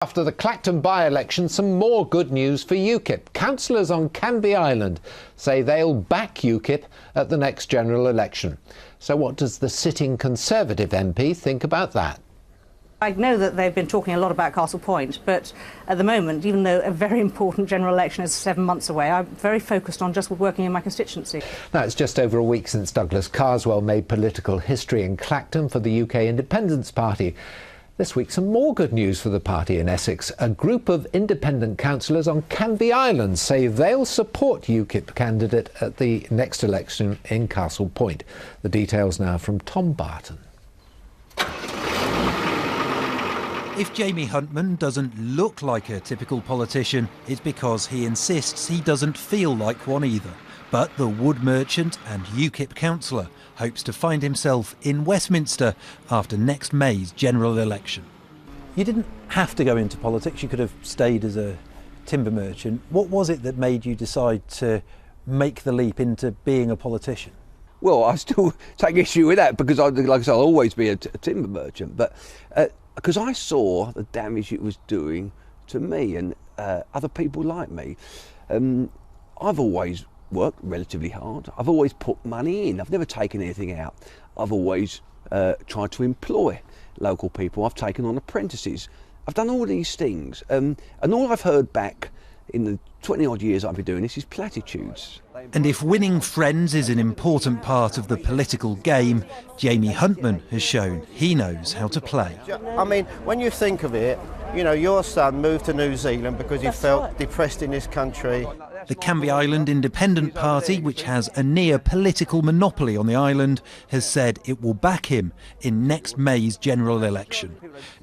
After the Clacton by-election, some more good news for UKIP. Councillors on Canvey Island say they'll back UKIP at the next general election. So what does the sitting Conservative MP think about that? I know that they've been talking a lot about Castle Point, but at the moment, even though a very important general election is 7 months away, I'm very focused on just working in my constituency. Now, it's just over a week since Douglas Carswell made political history in Clacton for the UK Independence Party. This week, some more good news for the party in Essex. A group of independent councillors on Canvey Island say they'll support UKIP candidate at the next election in Castle Point. The details now from Tom Barton. If Jamie Huntman doesn't look like a typical politician, it's because he insists he doesn't feel like one either. But the wood merchant and UKIP councillor hopes to find himself in Westminster after next May's general election. You didn't have to go into politics, you could have stayed as a timber merchant. What was it that made you decide to make the leap into being a politician? Well, I still take issue with that because, like I said, I'll always be a timber merchant, but because I saw the damage it was doing to me and other people like me. I've always worked relatively hard. I've always put money in. I've never taken anything out. I've always tried to employ local people. I've taken on apprentices. I've done all these things. And all I've heard back in the 20 odd years I've been doing this is platitudes. And if winning friends is an important part of the political game, Jamie Huntman has shown he knows how to play. I mean, when you think of it, you know, your son moved to New Zealand because he felt depressed in this country. The Canvey Island Independent Party, which has a near political monopoly on the island, has said it will back him in next May's general election.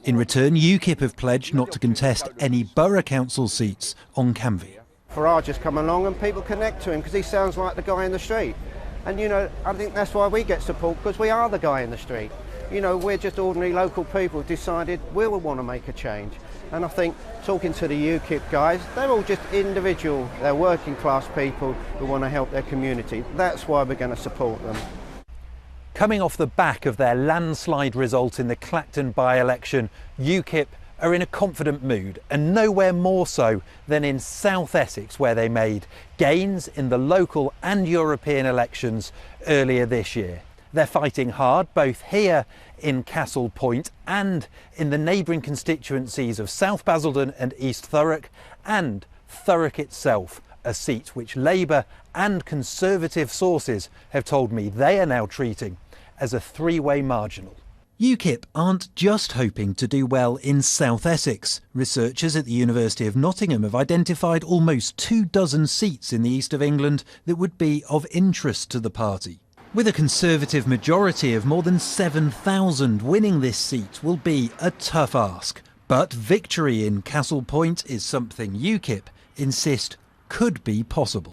In return, UKIP have pledged not to contest any borough council seats on Canvey. Farage has come along and people connect to him because he sounds like the guy in the street. And, you know, I think that's why we get support, because we are the guy in the street. You know, we're just ordinary local people who decided we will want to make a change. And I think talking to the UKIP guys, they're all just individual, they're working class people who want to help their community. That's why we're going to support them. Coming off the back of their landslide result in the Clacton by-election, UKIP are in a confident mood, and nowhere more so than in South Essex, where they made gains in the local and European elections earlier this year. They're fighting hard both here in Castle Point and in the neighbouring constituencies of South Basildon and East Thurrock, and Thurrock itself, a seat which Labour and Conservative sources have told me they are now treating as a three-way marginal. UKIP aren't just hoping to do well in South Essex. Researchers at the University of Nottingham have identified almost 24 seats in the east of England that would be of interest to the party. With a Conservative majority of more than 7,000, winning this seat will be a tough ask. But victory in Castle Point is something UKIP insist could be possible.